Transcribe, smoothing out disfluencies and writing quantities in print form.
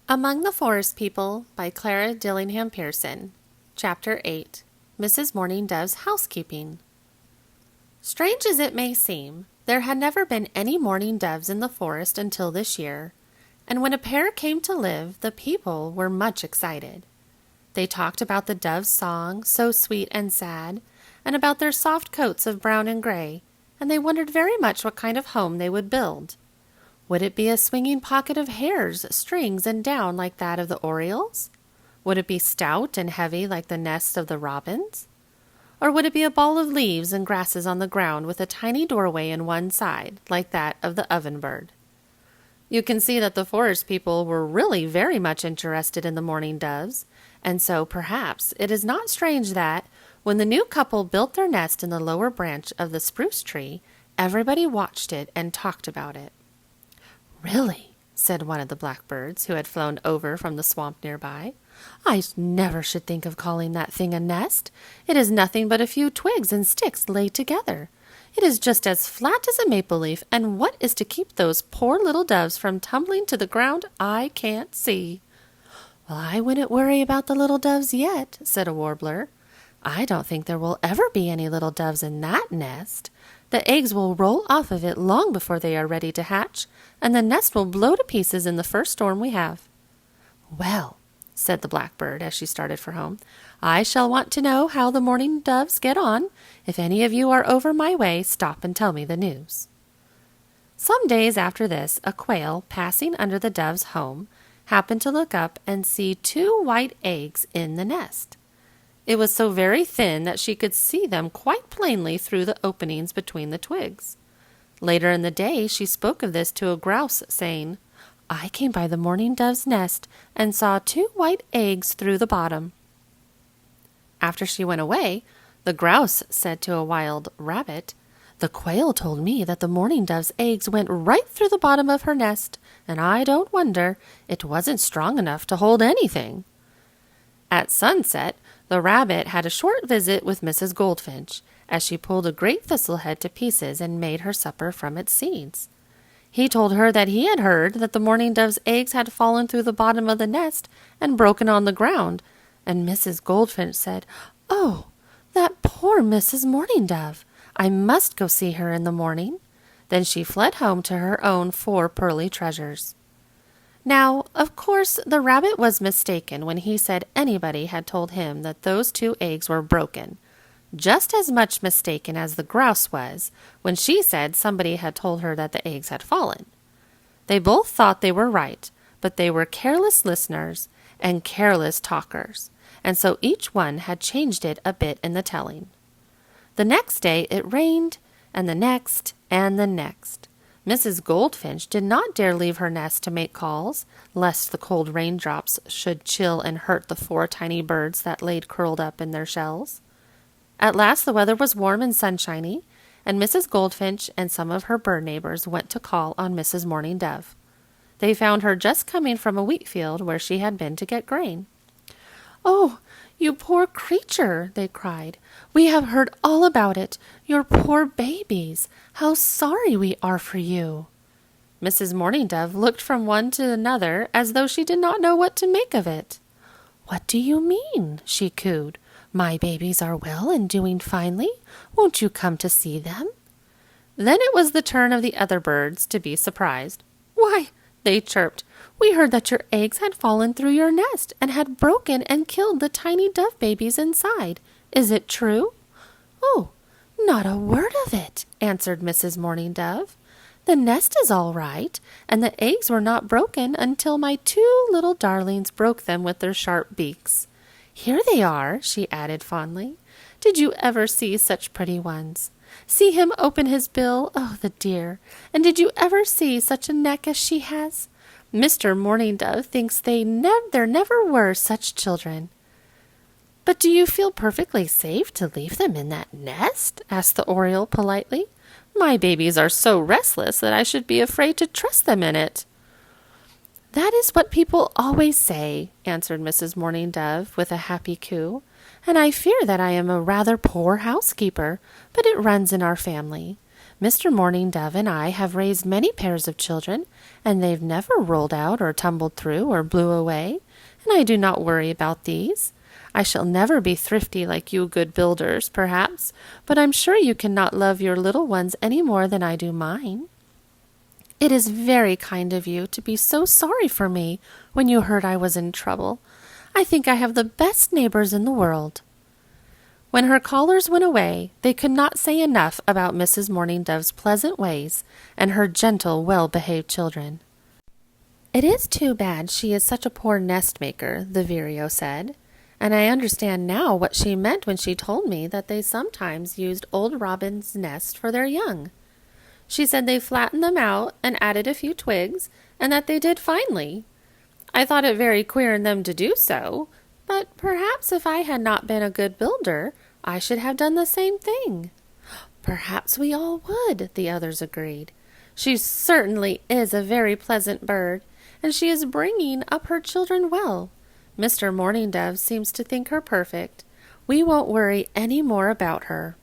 Among the Forest People by Clara Dillingham Pierson. Chapter 8. Mrs. Mourning Dove's Housekeeping. Strange as it may seem, there had never been any mourning doves in the forest until this year, and when a pair came to live, the people were much excited. They talked about the dove's song, so sweet and sad, and about their soft coats of brown and gray, and they wondered very much what kind of home they would build. Would it be a swinging pocket of hairs, strings, and down like that of the orioles? Would it be stout and heavy like the nest of the robins? Or would it be a ball of leaves and grasses on the ground with a tiny doorway in one side, like that of the ovenbird? You can see that the forest people were really very much interested in the mourning doves, and so perhaps it is not strange that, when the new couple built their nest in the lower branch of the spruce tree, everybody watched it and talked about it. "Really," said one of the blackbirds, who had flown over from the swamp nearby, "I never should think of calling that thing a nest. It is nothing but a few twigs and sticks laid together. It is just as flat as a maple leaf, and what is to keep those poor little doves from tumbling to the ground, I can't see." "Well, I wouldn't worry about the little doves yet," said a warbler. "I don't think there will ever be any little doves in that nest. The eggs will roll off of it long before they are ready to hatch, and the nest will blow to pieces in the first storm we have." "Well," said the blackbird as she started for home, "I shall want to know how the mourning doves get on. If any of you are over my way, stop and tell me the news." Some days after this, a quail, passing under the dove's home, happened to look up and see 2 white eggs in the nest. It was so very thin that she could see them quite plainly through the openings between the twigs. Later in the day she spoke of this to a grouse, saying, "I came by the mourning dove's nest and saw 2 white eggs through the bottom." After she went away, the grouse said to a wild rabbit, "The quail told me that the mourning dove's eggs went right through the bottom of her nest, and I don't wonder. It wasn't strong enough to hold anything." At sunset, the rabbit had a short visit with Mrs. Goldfinch, as she pulled a great thistlehead to pieces and made her supper from its seeds. He told her that he had heard that the mourning dove's eggs had fallen through the bottom of the nest and broken on the ground, and Mrs. Goldfinch said, "Oh, that poor Mrs. Mourning Dove! I must go see her in the morning." Then she fled home to her own 4 pearly treasures. Now, of course, the rabbit was mistaken when he said anybody had told him that those 2 eggs were broken, just as much mistaken as the grouse was when she said somebody had told her that the eggs had fallen. They both thought they were right, but they were careless listeners and careless talkers, and so each one had changed it a bit in the telling. The next day it rained, and the next, and the next. Mrs. Goldfinch did not dare leave her nest to make calls, lest the cold raindrops should chill and hurt the 4 tiny birds that laid curled up in their shells. At last the weather was warm and sunshiny, and Mrs. Goldfinch and some of her bird neighbors went to call on Mrs. Mourning Dove. They found her just coming from a wheat field where she had been to get grain. "Oh, you poor creature!" they cried. "We have heard all about it. Your poor babies! How sorry we are for you!" Mrs. Mourning Dove looked from one to another as though she did not know what to make of it. "What do you mean?" she cooed. "My babies are well and doing finely. Won't you come to see them?" Then it was the turn of the other birds to be surprised. "Why," they chirped, "we heard that your eggs had fallen through your nest and had broken and killed the tiny dove babies inside. Is it true?" "Oh, not a word of it," answered Mrs. Mourning Dove. "The nest is all right, and the eggs were not broken until my 2 little darlings broke them with their sharp beaks. Here they are," she added fondly. "Did you ever see such pretty ones? See him open his bill, oh, the dear! And did you ever see such a neck as she has? Mr. Mourning Dove thinks there never were such children." "But do you feel perfectly safe to leave them in that nest?" asked the oriole politely. "My babies are so restless that I should be afraid to trust them in it." "That is what people always say," answered Mrs. Mourning Dove with a happy coo, "and I fear that I am a rather poor housekeeper, but it runs in our family. Mr. Mourning Dove and I have raised many pairs of children, and they've never rolled out or tumbled through or blew away, and I do not worry about these. I shall never be thrifty like you good builders, perhaps, but I'm sure you cannot love your little ones any more than I do mine. It is very kind of you to be so sorry for me when you heard I was in trouble. I think I have the best neighbors in the world." When her callers went away, they could not say enough about Mrs. Mourning Dove's pleasant ways and her gentle, well-behaved children. "It is too bad she is such a poor nest-maker," the vireo said, "and I understand now what she meant when she told me that they sometimes used old robins' nests for their young. She said they flattened them out and added a few twigs, and that they did finely. I thought it very queer in them to do so, but perhaps if I had not been a good builder, I should have done the same thing." "Perhaps we all would," the others agreed. "She certainly is a very pleasant bird, and she is bringing up her children well. Mr. Mourning Dove seems to think her perfect. We won't worry any more about her."